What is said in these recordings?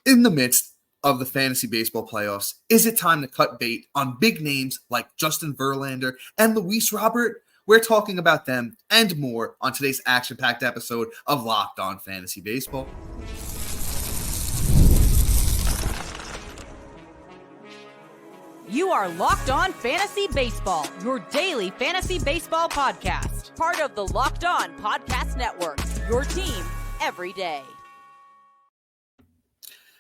In the midst of the fantasy baseball playoffs, is it time to cut bait on big names like Justin Verlander and Luis Robert? We're talking about them and more on today's action-packed episode of Locked On Fantasy Baseball. You are Locked On Fantasy Baseball, your daily fantasy baseball podcast. Part of the Locked On Podcast Network, your team every day.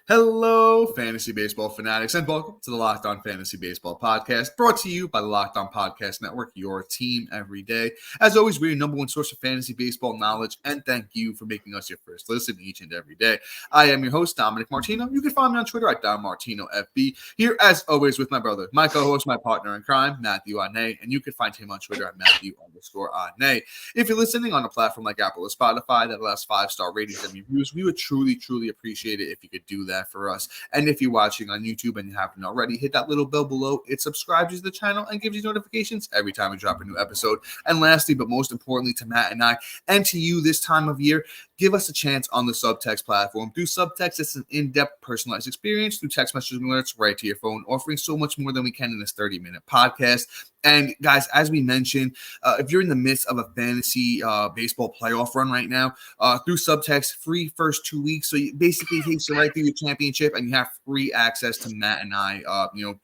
Hello, fantasy baseball fanatics, and welcome to the Locked On Fantasy Baseball podcast, brought to you by the Locked On Podcast Network, your team every day. As always, we're your number one source of fantasy baseball knowledge, and thank you for making us your first listen each and every day. I am your host, Dominic Martino. You can find me on Twitter at DonMartinoFB. Here, as always, with my brother, my co-host, my partner in crime, Matthew Arnay, and you can find him on Twitter at Matthew_Arnay. If you're listening on a platform like Apple or Spotify that allows 5-star ratings and reviews, we would truly appreciate it if you could do that for us. And if you're watching on YouTube and you haven't already, hit that little bell below. It subscribes to the channel and gives you notifications every time we drop a new episode. And lastly, but most importantly to Matt and I, and to you this time of year, give us a chance on the Subtext platform. Through Subtext, it's an in-depth personalized experience through text messaging alerts right to your phone, offering so much more than we can in this 30-minute podcast. And guys, as we mentioned, if you're in the midst of a fantasy baseball playoff run right now, through Subtext, free first 2 weeks. So it basically takes you right through your championship, and you have free access to Matt and I,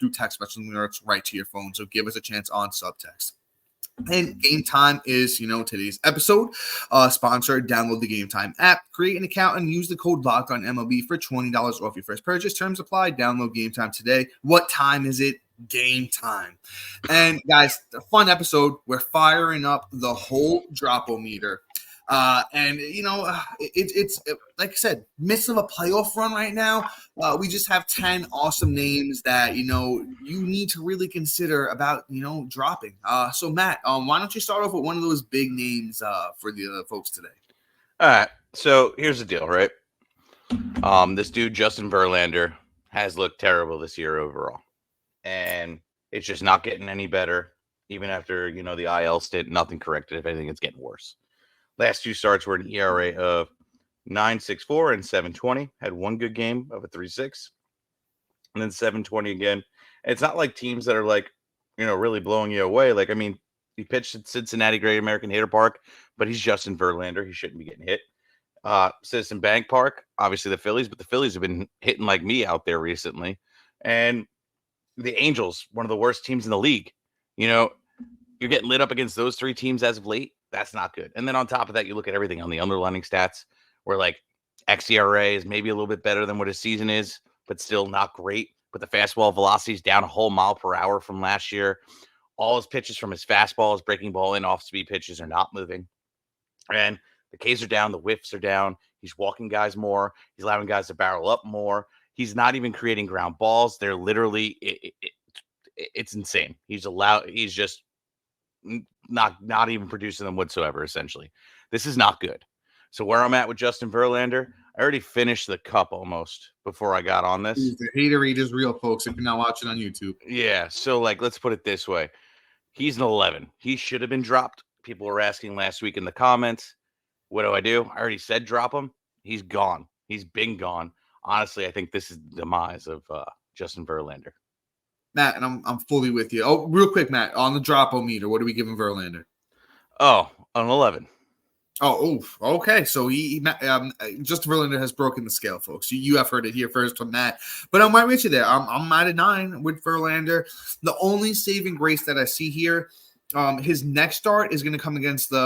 through text messaging alerts right to your phone. So give us a chance on Subtext. And Game Time is, today's episode sponsored. Download the Game Time app, create an account, and use the code LOCKEDONMLB for $20 off your first purchase. Terms apply. Download Game Time today. What time is it? Game time. And guys, a fun episode. We're firing up the whole Drop-O-Meter. It's like I said, midst of a playoff run right now. We just have 10 awesome names that, you need to really consider about, dropping. So Matt, why don't you start off with one of those big names for the folks today? All right. So here's the deal, right? This dude, Justin Verlander, has looked terrible this year overall. And it's just not getting any better. Even after, the IL stint, nothing corrected. If anything, it's getting worse. Last two starts were an ERA of 9.64 and 7.20. Had one good game of a 3.6. And then 7.20 again. And it's not like teams that are really blowing you away. He pitched at Cincinnati Great American Hitter Park, but he's Justin Verlander. He shouldn't be getting hit. Citizen Bank Park, obviously the Phillies, but the Phillies have been hitting like me out there recently. And the Angels, one of the worst teams in the league. You're getting lit up against those three teams as of late. That's not good. And then on top of that, you look at everything on the underlining stats where xERA is maybe a little bit better than what his season is, but still not great. But the fastball velocity is down a whole mile per hour from last year. All his pitches from his fastball, his breaking ball, and off-speed pitches are not moving. And the Ks are down. The whiffs are down. He's walking guys more. He's allowing guys to barrel up more. He's not even creating ground balls. They're literally, it's insane. He's just not even producing them whatsoever, essentially. This is not good. So where I'm at with Justin Verlander, I already finished the cup almost before I got on this. The haterade is real, folks, if you're not watching on YouTube. Yeah, so let's put it this way. He's an 11. He should have been dropped. People were asking last week in the comments, what do? I already said drop him. He's gone. He's been gone. Honestly, I think this is the demise of Justin Verlander. Matt, and I'm fully with you. Oh, real quick, Matt, on the Drop-O-Meter, what are we giving Verlander? Oh, an 11. Oh, okay. So Justin Verlander has broken the scale, folks. You have heard it here first from Matt, but I'm right with you there. I'm at a 9 with Verlander. The only saving grace that I see here, his next start is going to come against it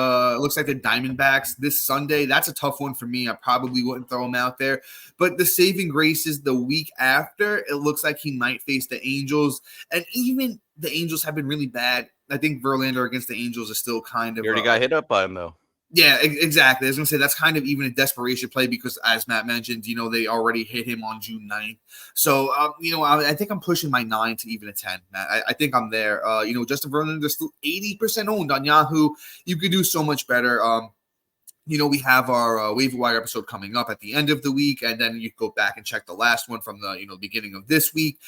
looks like the Diamondbacks this Sunday. That's a tough one for me. I probably wouldn't throw him out there. But the saving grace is the week after. It looks like he might face the Angels. And even the Angels have been really bad. I think Verlander against the Angels is still kind of... You already got hit up by him, though. Yeah, exactly. I was going to say that's kind of even a desperation play because, as Matt mentioned, they already hit him on June 9th. So, I think I'm pushing my 9 to even a 10, Matt. I think I'm there. Justin Verlander is still 80% owned on Yahoo. You could do so much better. we have our waiver wire episode coming up at the end of the week, and then you go back and check the last one from the beginning of this week.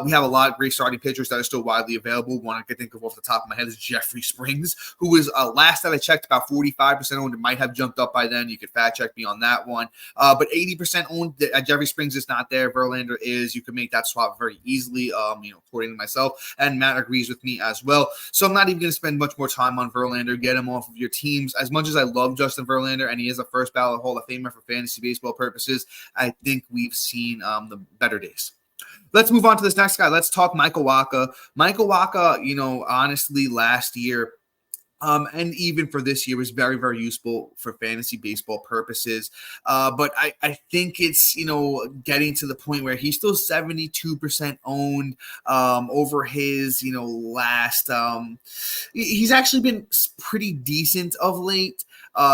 We have a lot of great starting pitchers that are still widely available. One I can think of off the top of my head is Jeffrey Springs, who was last that I checked about 45% owned. It might have jumped up by then. You could fact check me on that one. But 80% owned. Jeffrey Springs is not there. Verlander is. You can make that swap very easily. According to myself, and Matt agrees with me as well. So I'm not even going to spend much more time on Verlander. Get him off of your teams. As much as I love Justin Verlander, and he is a first ballot Hall of Famer for fantasy baseball purposes, I think we've seen the better days. Let's move on to this next guy. Let's talk Michael Wacha. Michael Wacha, honestly, last year, and even for this year, was very, very useful for fantasy baseball purposes. But I think it's, getting to the point where he's still 72% owned over his, last. He's actually been pretty decent of late.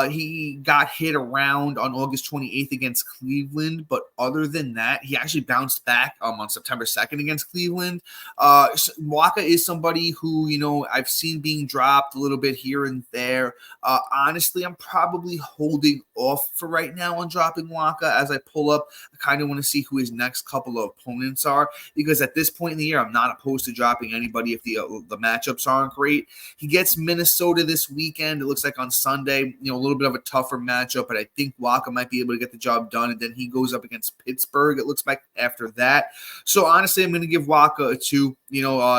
He got hit around on August 28th against Cleveland, but other than that, he actually bounced back on September 2nd against Cleveland. Wacha is somebody who, I've seen being dropped a little bit here and there. Honestly, I'm probably holding off for right now on dropping Wacha as I pull up. I kind of want to see who his next couple of opponents are, because at this point in the year, I'm not opposed to dropping anybody if the matchups aren't great. He gets Minnesota this weekend. It looks like on Sunday, a little bit of a tougher matchup, but I think Wacha might be able to get the job done. And then he goes up against Pittsburgh, it looks like, after that. So honestly, I'm going to give Wacha a 2.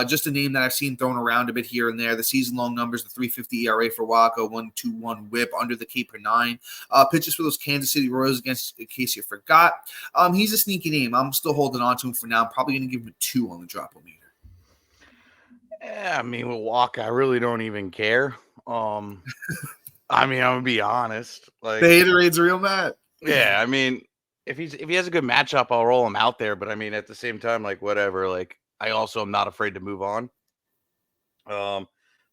Just a name that I've seen thrown around a bit here and there. The season-long numbers, the 3.50 ERA for Wacha, 1.21 WHIP, under the K per 9. Pitches for those Kansas City Royals against, in case you forgot. He's a sneaky name. I'm still holding on to him for now. I'm probably going to give him a 2 on the drop-o-meter. Yeah, I mean, with Wacha, I really don't even care. I'm gonna be honest. Like, the haterade's real, Matt. Yeah, I mean, if he has a good matchup, I'll roll him out there. But I mean, at the same time, like, whatever. Like, I also am not afraid to move on. Let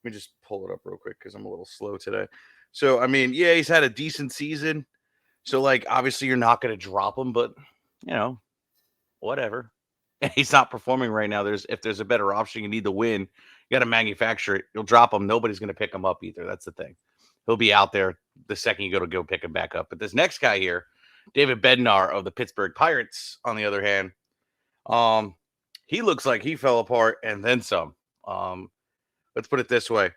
me just pull it up real quick because I'm a little slow today. So I mean, yeah, he's had a decent season. So like, obviously, you're not going to drop him, but whatever. He's not performing right now. If there's a better option, you need to win. You got to manufacture it. You'll drop him. Nobody's going to pick him up either. That's the thing. He'll be out there the second you go pick him back up. But this next guy here, David Bednar of the Pittsburgh Pirates, on the other hand, he looks like he fell apart and then some. Let's put it this way.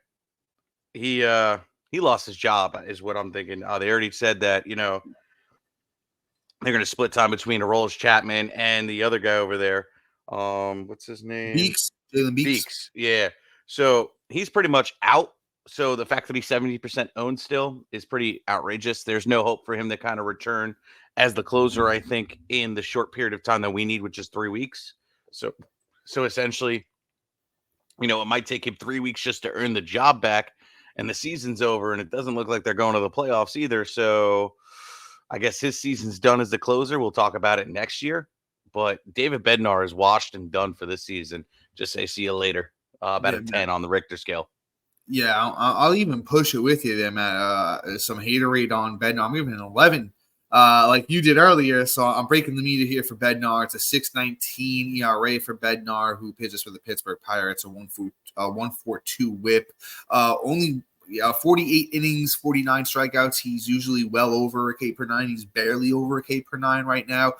He lost his job, is what I'm thinking. They already said that, they're going to split time between Aroldis Chapman and the other guy over there. What's his name? Beeks. Jalen Beeks. Beeks. Yeah. So he's pretty much out. So the fact that he's 70% owned still is pretty outrageous. There's no hope for him to kind of return as the closer, I think, in the short period of time that we need, which is 3 weeks. So essentially, it might take him 3 weeks just to earn the job back, and the season's over, and it doesn't look like they're going to the playoffs either. So I guess his season's done as the closer. We'll talk about it next year. But David Bednar is washed and done for this season. Just say see you later. About a 10 on the Richter scale. Yeah, I'll even push it with you there, Matt. Some haterade on Bednar. I'm giving it an 11, like you did earlier. So I'm breaking the meter here for Bednar. It's a 6.19 ERA for Bednar, who pitches for the Pittsburgh Pirates, a 1.42 WHIP. Only 48 innings, 49 strikeouts. He's usually well over a K per 9. He's barely over a K per 9 right now.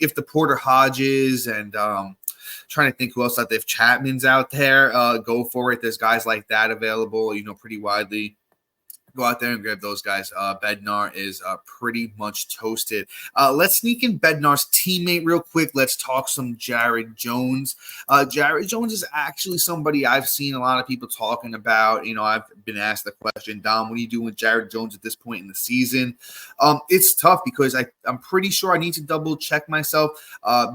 If the Porter Hodges and trying to think who else out there. If Chapman's out there, go for it. There's guys like that available, pretty widely. Go out there and grab those guys. Bednar is pretty much toasted. Let's sneak in Bednar's teammate real quick. Let's talk some Jared Jones. Jared Jones is actually somebody I've seen a lot of people talking about. I've been asked the question, Dom, what are you doing with Jared Jones at this point in the season? It's tough because I'm pretty sure I need to double check myself.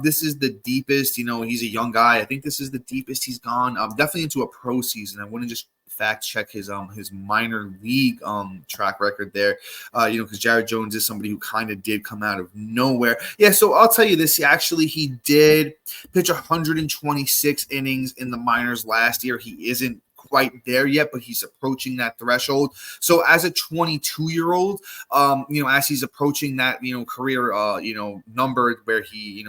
This is the deepest, he's a young guy. I think this is the deepest he's gone. Definitely into a pro season. I wouldn't just fact check his minor league track record there, because Jared Jones is somebody who kind of did come out of nowhere. Yeah, so I'll tell you this. He did pitch 126 innings in the minors last year. He isn't quite there yet, but he's approaching that threshold. So as a 22-year-old, as he's approaching that, career, number where he,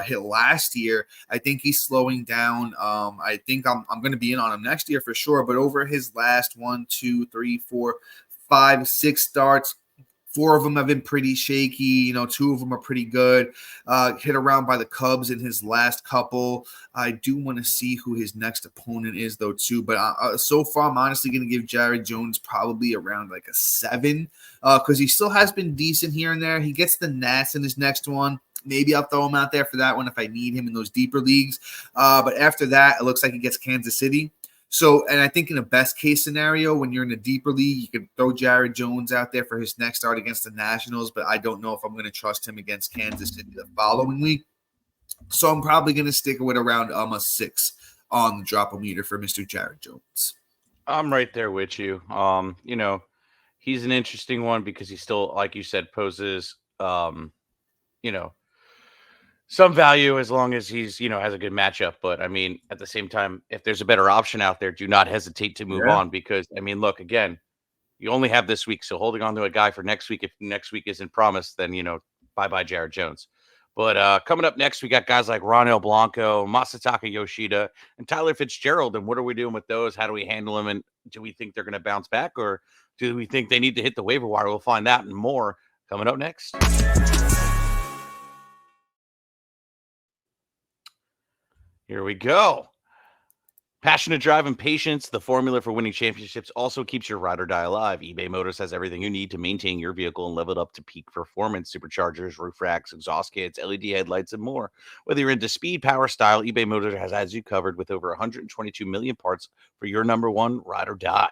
hit last year, I think he's slowing down. I think I'm going to be in on him next year for sure, but over his last 1, 2, 3, 4, 5, 6 starts, 4 of them have been pretty shaky. 2 of them are pretty good. Hit around by the Cubs in his last couple. I do want to see who his next opponent is, though, too. But so far, I'm honestly going to give Jared Jones probably around like a 7 because he still has been decent here and there. He gets the Nats in his next one. Maybe I'll throw him out there for that one if I need him in those deeper leagues. But after that, it looks like he gets Kansas City. So, and I think in a best case scenario, when you're in a deeper league, you can throw Jared Jones out there for his next start against the Nationals, but I don't know if I'm going to trust him against Kansas City the following week. So I'm probably going to stick with around a 6 on the drop-o-meter for Mr. Jared Jones. I'm right there with you. He's an interesting one because he still, like you said, poses, some value as long as he's, has a good matchup. But I mean, at the same time, if there's a better option out there, do not hesitate to move on because, I mean, look, again, you only have this week. So holding on to a guy for next week, if next week isn't promised, then, bye-bye Jared Jones. But coming up next, we got guys like Ronel Blanco, Masataka Yoshida, and Tyler Fitzgerald. And what are we doing with those? How do we handle them? And do we think they're going to bounce back or do we think they need to hit the waiver wire? We'll find that and more coming up next. Here we go. Passionate drive and patience, the formula for winning championships, also keeps your ride or die alive. eBay Motors has everything you need to maintain your vehicle and level it up to peak performance. Superchargers, roof racks, exhaust kits, LED headlights, and more. Whether you're into speed, power, style, eBay Motors has you covered with over 122 million parts for your number one ride or die.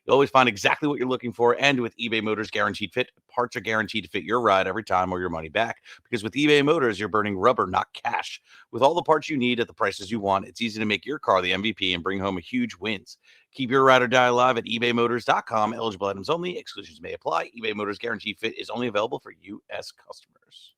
You'll always find exactly what you're looking for, and with eBay Motors Guaranteed Fit, parts are guaranteed to fit your ride every time or your money back. Because with eBay Motors, you're burning rubber, not cash. With all the parts you need at the prices you want, it's easy to make your car the MVP and bring home a huge wins. Keep your ride or die alive at ebaymotors.com. Eligible items only. Exclusions may apply. eBay Motors Guaranteed Fit is only available for U.S. customers.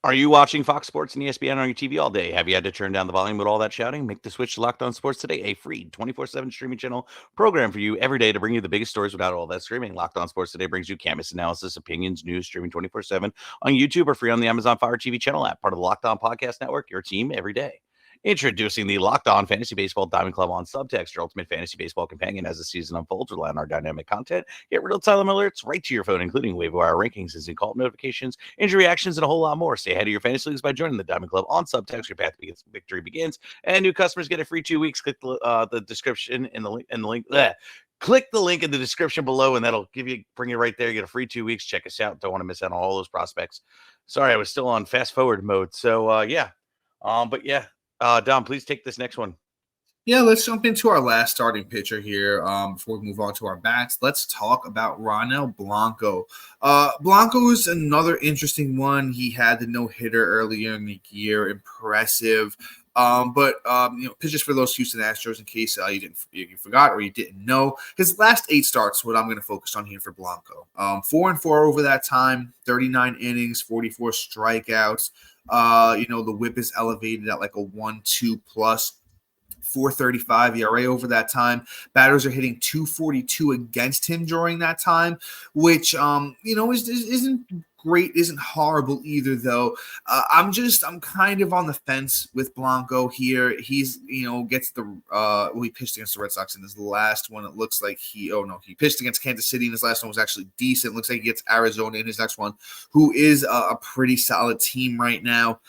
Are you watching Fox Sports and ESPN on your TV all day? Have you had to turn down the volume with all that shouting? Make the switch to Locked On Sports today, a free 24/7 streaming channel program for you every day to bring you the biggest stories without all that streaming. Locked On Sports today brings you canvas analysis, opinions, news, streaming 24/7 on YouTube or free on the Amazon Fire TV channel app, part of the Locked On Podcast Network, your team every day. Introducing the Locked On Fantasy Baseball Diamond Club on Subtext, your ultimate fantasy baseball companion as the season unfolds. Rely on our dynamic content. Get real-time alerts right to your phone, including waiver wire rankings, instant call notifications, injury actions, and a whole lot more. Stay ahead of your fantasy leagues by joining the Diamond Club on Subtext. Your path to victory begins, and new customers get a free 2 weeks. Click the description in the link. Click the link in the description below, and that'll bring you right there. You get a free 2 weeks. Check us out. Don't want to miss out on all those prospects. Sorry, I was still on fast forward mode. So yeah. Dom, please take this next one. Yeah, let's jump into our last starting pitcher here before we move on to our bats. Let's talk about Ronel Blanco. Blanco is another interesting one. He had the no-hitter earlier in the year. Impressive. Pitches for those Houston Astros in case you forgot or you didn't know. His last 8 starts, what I'm going to focus on here for Blanco. 4-4 over that time, 39 innings, 44 strikeouts. The whip is elevated at like a 1-2 plus. 4.35 ERA over that time. Batters are hitting 242 against him during that time, which isn't great, isn't horrible either, though. I'm kind of on the fence with Blanco here. He's, gets he pitched against the Red Sox in his last one. It looks like he pitched against Kansas City in his last one, was actually decent. Looks like he gets Arizona in his next one, who is a pretty solid team right now.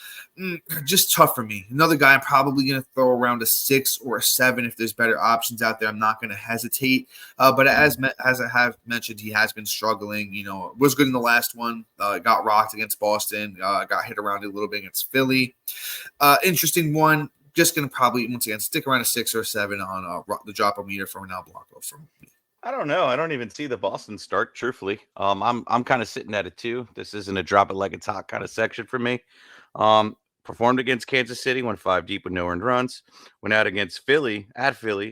Just tough for me. Another guy I'm probably going to throw around a 6 or a 7 if there's better options out there. I'm not going to hesitate. But as I have mentioned, he has been struggling. Was good in the last one. Got rocked against Boston. Got hit around a little bit against Philly. Interesting one. Just going to probably, once again, stick around a 6 or a 7 on the drop-o-meter for Ronel Blanco from me. I don't know. I don't even see the Boston start, truthfully. I'm kind of sitting at it too. This isn't a drop it like it's hot kind of section for me. Performed against Kansas City, went 5 deep with no earned runs. Went out against Philly,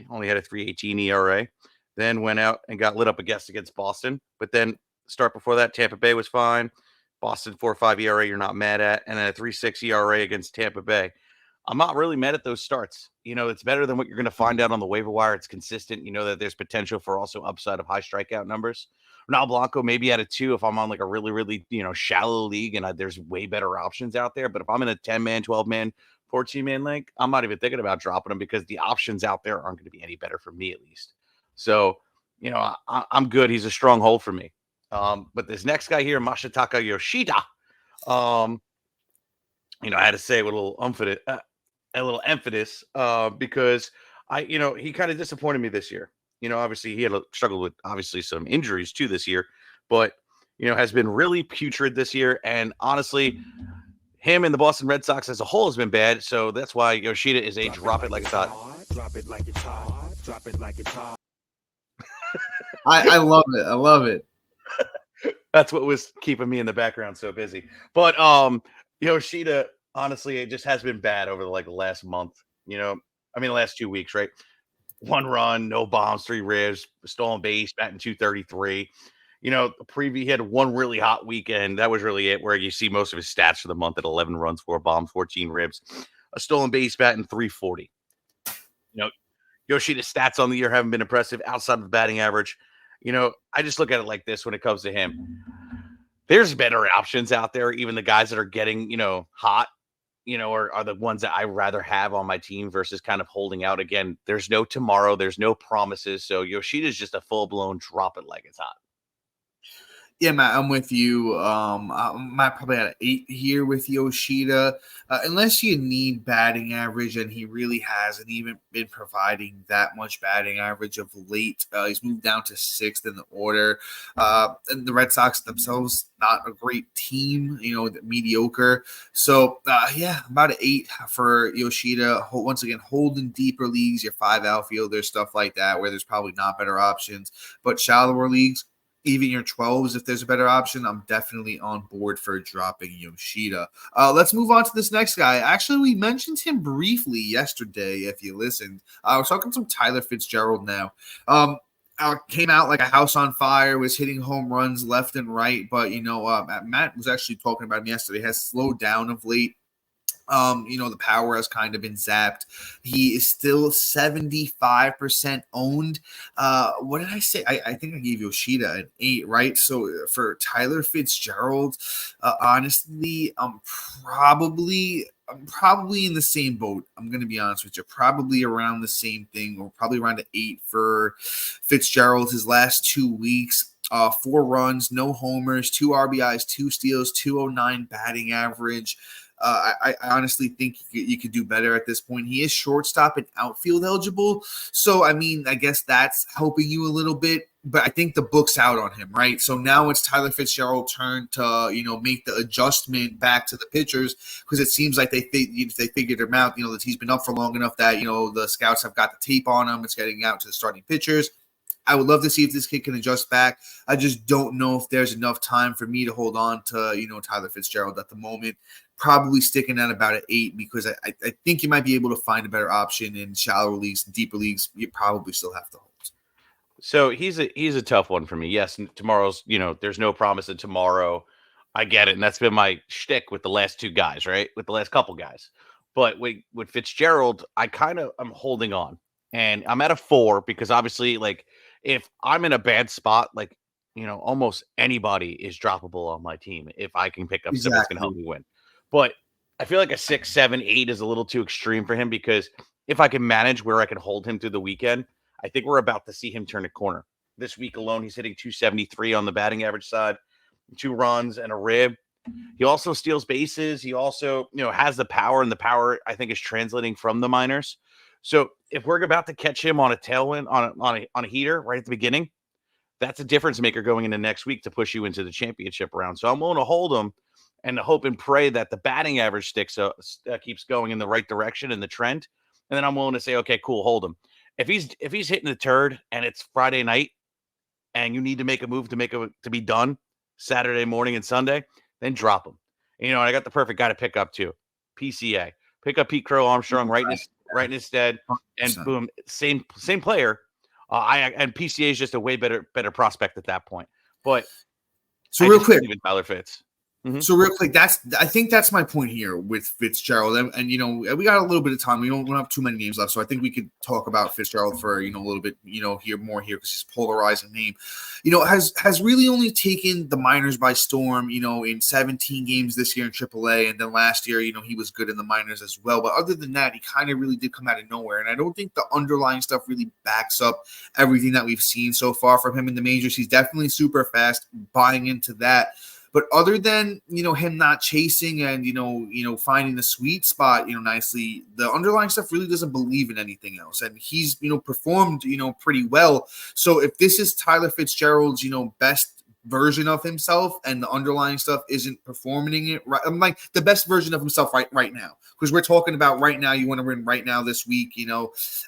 only had a 3.18 ERA. Then went out and got lit up against Boston. But then start before that, Tampa Bay was fine. Boston 4.5 ERA, you're not mad at. And then a 3.6 ERA against Tampa Bay. I'm not really mad at those starts. It's better than what you're going to find out on the waiver wire. It's consistent. You know that there's potential for also upside of high strikeout numbers. Ronel Blanco maybe at a 2 if I'm on like a really, really, shallow league and there's way better options out there. But if I'm in a 10-man, 12-man, 14-man league, I'm not even thinking about dropping them because the options out there aren't going to be any better for me at least. So, I'm good. He's a strong hold for me. But this next guy here, Masataka Yoshida, I had to say it with a little emphasis, because he kind of disappointed me this year. Obviously he had struggled with obviously some injuries too this year, but has been really putrid this year. And honestly, him and the Boston Red Sox as a whole has been bad. So that's why Yoshida is a drop it like it's hot. Drop it like it's hot. Drop it like it's hot. I love it. I love it. That's what was keeping me in the background so busy. But Yoshida, honestly, it just has been bad over the last month. The last 2 weeks, right? 1 run, no bombs, 3 ribs, stolen base, batting .233. He had 1 really hot weekend. That was really it, where you see most of his stats for the month at 11 runs, 4 bombs, 14 ribs, a stolen base, batting .340. Yoshida's stats on the year haven't been impressive outside of the batting average. I just look at it like this when it comes to him. There's better options out there. Even the guys that are getting, hot, are the ones that I rather have on my team versus kind of holding out. Again, there's no tomorrow. There's no promises. So Yoshida's just a full-blown drop it like it's hot. Yeah, Matt, I'm with you. I'm probably at an 8 here with Yoshida. Unless you need batting average, and he really hasn't even been providing that much batting average of late. He's moved down to 6th in the order. And the Red Sox themselves, not a great team, mediocre. So, about an 8 for Yoshida. Once again, holding deeper leagues, your 5 outfielders, stuff like that, where there's probably not better options. But shallower leagues, even your 12s, if there's a better option, I'm definitely on board for dropping Yoshida. Let's move on to this next guy. Actually, we mentioned him briefly yesterday, if you listened. I was talking to Tyler Fitzgerald now. Came out like a house on fire, was hitting home runs left and right. But, Matt was actually talking about him yesterday, has slowed down of late. The power has kind of been zapped. He is still 75% owned. What did I say? I think I gave Yoshida an 8, right? So for Tyler Fitzgerald, honestly, I'm probably in the same boat. I'm going to be honest with you. Probably around the same thing, or probably around an 8 for Fitzgerald his last 2 weeks. 4 runs, no homers, 2 RBIs, 2 steals, 209 batting average. I honestly think you could do better at this point. He is shortstop and outfield eligible. So, I guess that's helping you a little bit. But I think the book's out on him, right? So now it's Tyler Fitzgerald's turn to, make the adjustment back to the pitchers, because it seems like they figured him out, that he's been up for long enough that, the scouts have got the tape on him. It's getting out to the starting pitchers. I would love to see if this kid can adjust back. I just don't know if there's enough time for me to hold on to, Tyler Fitzgerald at the moment. Probably sticking at about an 8, because I think you might be able to find a better option in shallower leagues, deeper leagues. You probably still have to hold. So he's a tough one for me. Yes, tomorrow's, there's no promise of tomorrow. I get it. And that's been my shtick with the last 2 guys, right? With the last couple guys. But with Fitzgerald, I'm holding on. And I'm at a 4 because obviously, if I'm in a bad spot, almost anybody is droppable on my team if I can pick up someone that's going to help me win. But I feel like a 6, 7, 8 is a little too extreme for him, because if I can manage where I can hold him through the weekend, I think we're about to see him turn a corner. This week alone, he's hitting .273 on the batting average side, 2 runs and a rib. He also steals bases. He also, has the power, and the power I think is translating from the minors. So if we're about to catch him on a tailwind, on a heater right at the beginning, that's a difference maker going into next week to push you into the championship round. So I'm willing to hold him and hope and pray that the batting average keeps going in the right direction in the trend. And then I'm willing to say, okay, cool, hold him. If he's hitting the turd and it's Friday night and you need to make a move to be done Saturday morning and Sunday, then drop him. And I got the perfect guy to pick up too. PCA. Pick up Pete Crow Armstrong right in his stead, and boom, same player. And PCA is just a way better prospect at that point. But so real quick, Tyler Fitz. So real quick, I think that's my point here with Fitzgerald, and we got a little bit of time. We don't have too many names left, so I think we could talk about Fitzgerald for a little bit, here because he's a polarizing name. Has really only taken the minors by storm. In 17 games this year in AAA, and then last year, he was good in the minors as well. But other than that, he kind of really did come out of nowhere, and I don't think the underlying stuff really backs up everything that we've seen so far from him in the majors. He's definitely super fast, buying into that. But other than, him not chasing and, finding the sweet spot, nicely, the underlying stuff really doesn't believe in anything else. And he's, performed, pretty well. So if this is Tyler Fitzgerald's, best version of himself and the underlying stuff isn't performing it right, I'm like the best version of himself right now, because we're talking about right now, you want to win right now this week.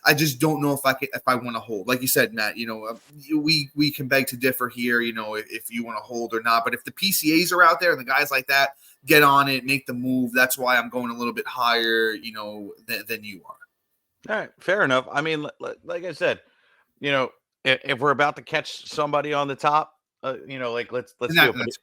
I just don't know if I want to hold, like you said, Matt. We can beg to differ here, if you want to hold or not. But if the PCAs are out there and the guys like that, get on it, make the move. That's why I'm going a little bit higher, than you are. All right, fair enough. I mean, like I said, if we're about to catch somebody on the top, let's do it.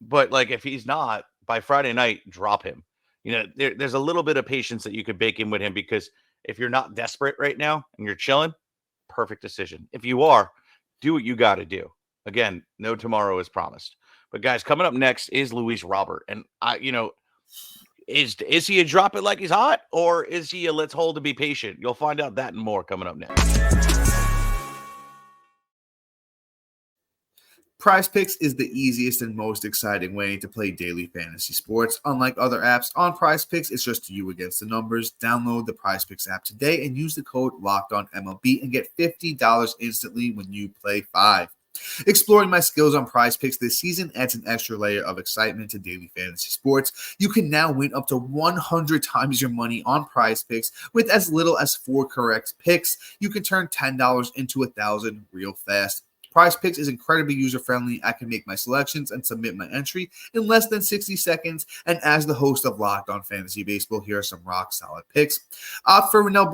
But like, if he's not, by Friday night, drop him. There's a little bit of patience that you could bake in with him, because if you're not desperate right now and you're chilling, perfect decision. If you are, do what you got to do. Again, no tomorrow is promised. But guys, coming up next is Luis Robert, and is he a drop it like he's hot, or is he a let's hold and be patient? You'll find out that and more coming up next. Prize Picks is the easiest and most exciting way to play daily fantasy sports. Unlike other apps, on Prize Picks, it's just you against the numbers. Download the Prize Picks app today and use the code LOCKEDONMLB and get $50 instantly when you play 5. Exploring my skills on Prize Picks this season adds an extra layer of excitement to daily fantasy sports. You can now win up to 100 times your money on Prize Picks with as little as 4 correct picks. You can turn $10 into $1,000 real fast. Prize Picks is incredibly user-friendly. I can make my selections and submit my entry in less than 60 seconds. And as the host of Locked On Fantasy Baseball, here are some rock-solid picks. Opt for Ronel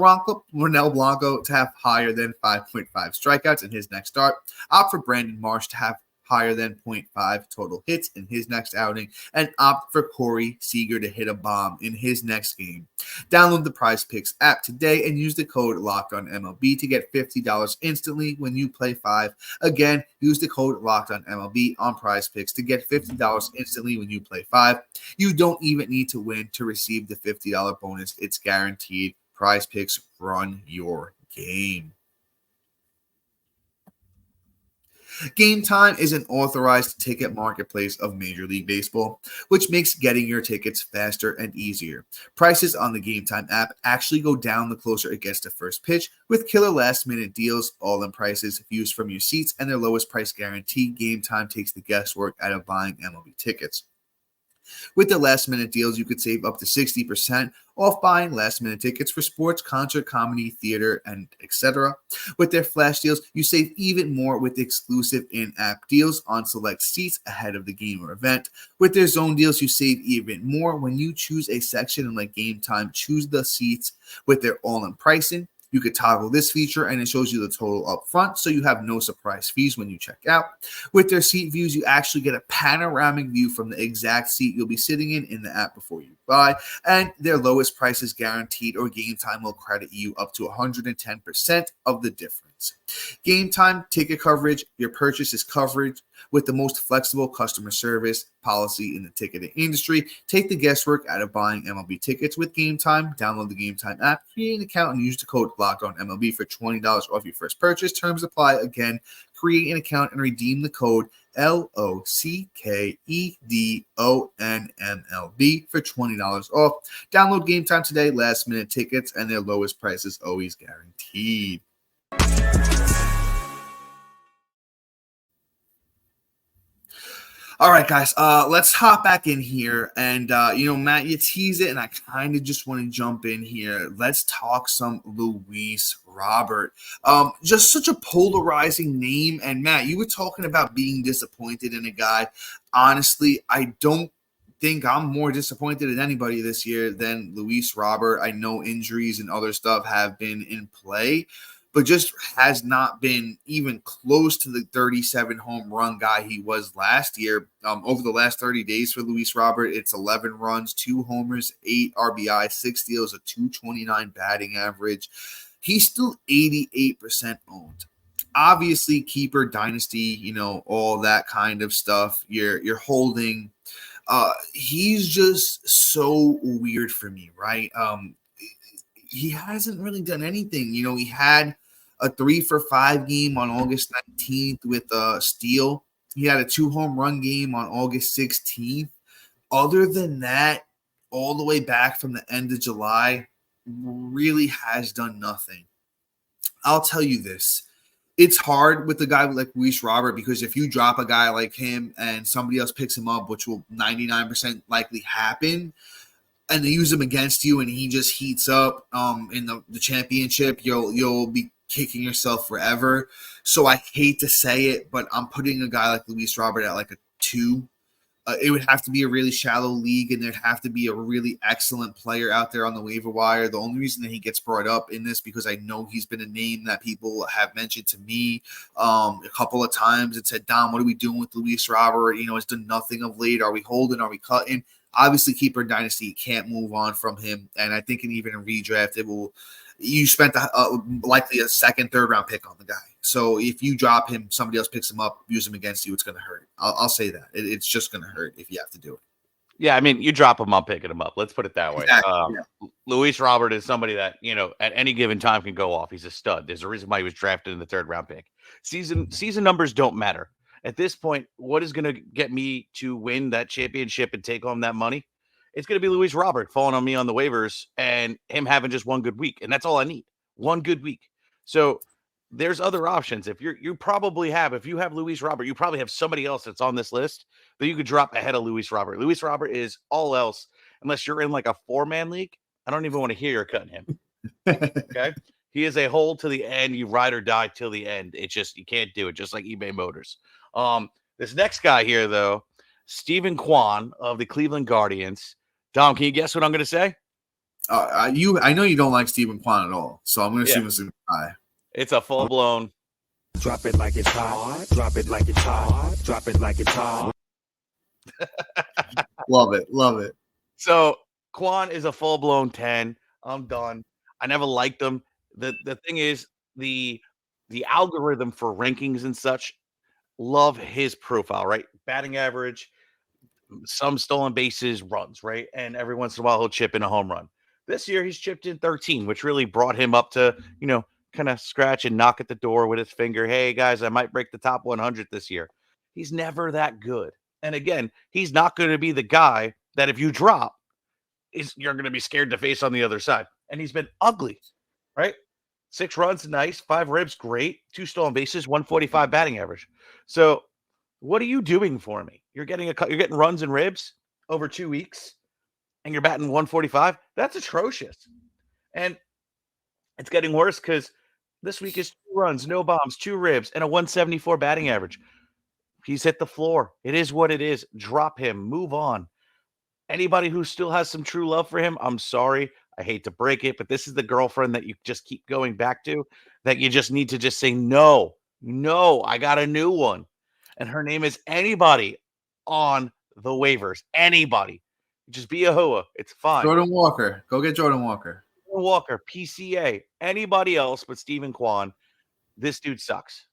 Blanco to have higher than 5.5 strikeouts in his next start. Opt for Brandon Marsh to have higher than 0.5 total hits in his next outing, and opt for Corey Seager to hit a bomb in his next game. Download the Prize Picks app today and use the code LOCKEDONMLB to get $50 instantly when you play 5. Again, use the code LOCKEDONMLB on Prize Picks to get $50 instantly when you play 5. You don't even need to win to receive the $50 bonus. It's guaranteed. Prize Picks, run your game. Game Time is an authorized ticket marketplace of Major League Baseball, which makes getting your tickets faster and easier. Prices on the Game Time app actually go down the closer it gets to first pitch, with killer last-minute deals, all-in prices, views from your seats, and their lowest price guarantee. Game Time takes the guesswork out of buying MLB tickets. With the last-minute deals, you could save up to 60% off buying last-minute tickets for sports, concert, comedy, theater, and etc. With their flash deals, you save even more with exclusive in-app deals on select seats ahead of the game or event. With their zone deals, you save even more when you choose a section and let Game Time choose the seats. With their all-in pricing, you could toggle this feature and it shows you the total up front, so you have no surprise fees when you check out. With their seat views, you actually get a panoramic view from the exact seat you'll be sitting in the app before you buy, and their lowest price is guaranteed, or Game Time will credit you up to 110% of the difference. Game Time ticket coverage, your purchase is coverage with the most flexible customer service policy in the ticketing industry. Take the guesswork out of buying MLB tickets with Game Time. Download the Game Time app, create an account, and use the code LOCKEDONMLB for $20 off your first purchase. Terms apply. Again, create an account and redeem the code LOCKEDONMLB for $20 off. Download Game Time today. Last minute tickets and their lowest prices always guaranteed. All right, guys, let's hop back in here. And, Matt, you tease it, and I kind of just want to jump in here. Let's talk some Luis Robert. Just such a polarizing name. And, Matt, you were talking about being disappointed in a guy. Honestly, I don't think I'm more disappointed in anybody this year than Luis Robert. I know injuries and other stuff have been in play, but just has not been even close to the 37 home run guy he was last year. Over the last 30 days for Luis Robert, it's 11 runs, 2 homers, 8 RBI, 6 steals, a 229 batting average. He's still 88% owned. Obviously, keeper, dynasty, all that kind of stuff. You're holding. He's just so weird for me, right? He hasn't really done anything. He had a 3-for-5 game on August 19th with a steal. He had a 2 home run game on August 16th. Other than that, all the way back from the end of July, really has done nothing. I'll tell you this. It's hard with a guy like Luis Robert because if you drop a guy like him and somebody else picks him up, which will 99% likely happen, and they use him against you and he just heats up in the championship, you'll be kicking yourself forever. So I hate to say it, but I'm putting a guy like Luis Robert at like a 2. It would have to be a really shallow league, and there'd have to be a really excellent player out there on the waiver wire. The only reason that he gets brought up in this because I know he's been a name that people have mentioned to me a couple of times and said, Dom, what are we doing with Luis Robert? He's done nothing of late. Are we holding? Are we cutting? Obviously, keeper dynasty, you can't move on from him. And I think even in redraft, you spent likely a second, third round pick on the guy. So if you drop him, somebody else picks him up, use him against you, it's going to hurt. I'll say that. It's just going to hurt if you have to do it. Yeah, I mean, you drop him, I'm picking him up. Let's put it that way. Exactly, yeah. Luis Robert is somebody that, at any given time can go off. He's a stud. There's a reason why he was drafted in the 3rd round pick. Season numbers don't matter. At this point, what is going to get me to win that championship and take home that money? It's going to be Luis Robert falling on me on the waivers and him having just one good week. And that's all I need. One good week. So there's other options. If you have Luis Robert, you probably have somebody else that's on this list that you could drop ahead of Luis Robert. Luis Robert is all else, unless you're in like a 4-man league. I don't even want to hear you're cutting him. Okay. He is a hold to the end. You ride or die till the end. It's just, you can't do it. Just like eBay Motors. This next guy here though, Stephen Kwan of the Cleveland Guardians. Dom, can you guess what I'm going to say? I know you don't like Stephen Kwan at all, so I'm going to assume it's a guy. It's a full-blown. Drop it like it's hot. Drop it like it's hot. Drop it like it's hot. Love it. So Kwan is a full-blown 10. I'm done. I never liked him. The thing is, the algorithm for rankings and such love his profile, right? Batting average, some stolen bases, runs, right? And every once in a while he'll chip in a home run. This year he's chipped in 13, which really brought him up to, kind of scratch and knock at the door with his finger. Hey guys, I might break the top 100 this year. He's never that good. And again, he's not going to be the guy that if you drop, you're going to be scared to face on the other side. And he's been ugly, right? 6 runs, nice. 5 ribs, great. 2 stolen bases, 145 batting average. So what are you doing for me? You're getting runs and ribs over 2 weeks, and you're batting 145. That's atrocious. And it's getting worse because this week is 2 runs, no bombs, 2 ribs, and a 174 batting average. He's hit the floor. It is what it is. Drop him. Move on. Anybody who still has some true love for him, I'm sorry. I hate to break it, but this is the girlfriend that you just keep going back to, that you just need to just say, no, I got a new one. And her name is anybody on the waivers. Anybody. Just be a hoa. It's fine. Jordan Walker. Go get Jordan Walker. Walker, PCA, anybody else but Stephen Kwan. This dude sucks.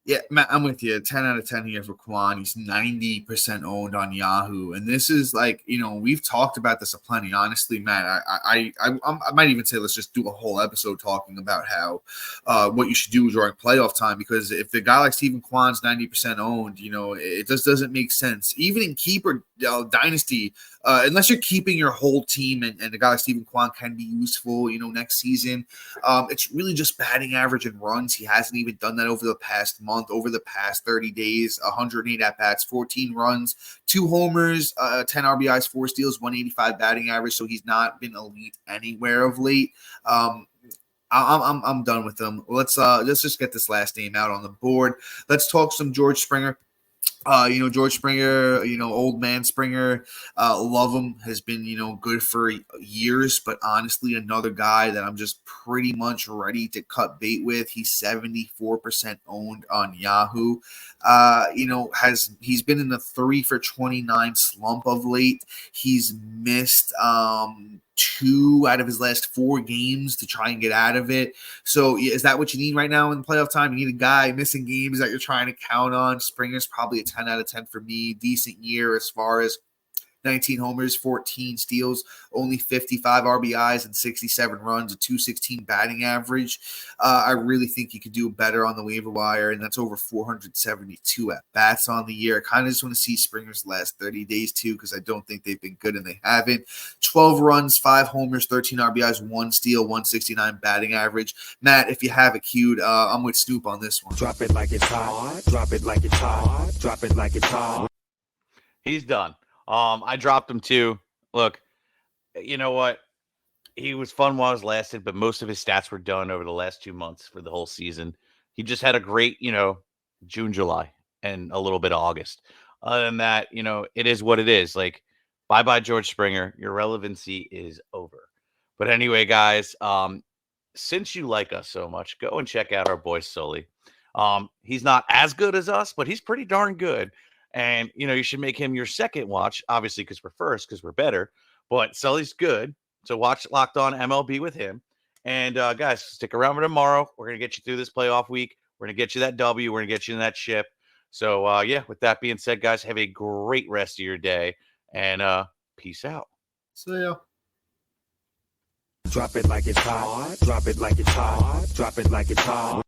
Yeah, Matt, I'm with you. 10 out of 10 here for Kwan. He's 90% owned on Yahoo. And this is like, we've talked about this aplenty. Honestly, Matt, I might even say let's just do a whole episode talking about how what you should do during playoff time. Because if the guy like Stephen Kwan's 90% owned, it just doesn't make sense. Even in keeper dynasty, unless you're keeping your whole team and a guy like Stephen Kwan can be useful, next season. It's really just batting average and runs. He hasn't even done that over the past month. Over the past 30 days, 108 at-bats, 14 runs, 2 homers, 10 RBIs, 4 steals, 185 batting average. So he's not been elite anywhere of late. I'm done with him. Let's just get this last name out on the board. Let's talk some George Springer. George Springer, old man Springer, love him, has been, good for years, but honestly, another guy that I'm just pretty much ready to cut bait with. He's 74% owned on Yahoo. He's been in the 3 for 29 slump of late. He's missed 2 out of his last 4 games to try and get out of it. So is that what you need right now in playoff time? You need a guy missing games that you're trying to count on. Springer's probably a 10 out of 10 for me. Decent year as far as 19 homers, 14 steals, only 55 RBIs and 67 runs, a 216 batting average. I really think you could do better on the waiver wire, and that's over 472 at-bats on the year. I kind of just want to see Springer's last 30 days too, because I don't think they've been good, and they haven't. 12 runs, 5 homers, 13 RBIs, 1 steal, 169 batting average. Matt, if you have it queued, I'm with Snoop on this one. Drop it like it's hot. Drop it like it's hot. Drop it like it's hot. He's done. I dropped him too. Look, you know what? He was fun while it lasted, but most of his stats were done over the last 2 months for the whole season. He just had a great, June, July, and a little bit of August. Other than that, it is what it is. Like, bye-bye, George Springer. Your relevancy is over. But anyway, guys, since you like us so much, go and check out our boy Sully. He's not as good as us, but he's pretty darn good. And, you should make him your second watch, obviously, because we're first, because we're better. But Sully's good. So watch Locked On MLB with him. And, guys, stick around for tomorrow. We're going to get you through this playoff week. We're going to get you that W. We're going to get you in that ship. So, with that being said, guys, have a great rest of your day. And peace out. See ya. Drop it like it's hot. Drop it like it's hot. Drop it like it's hot.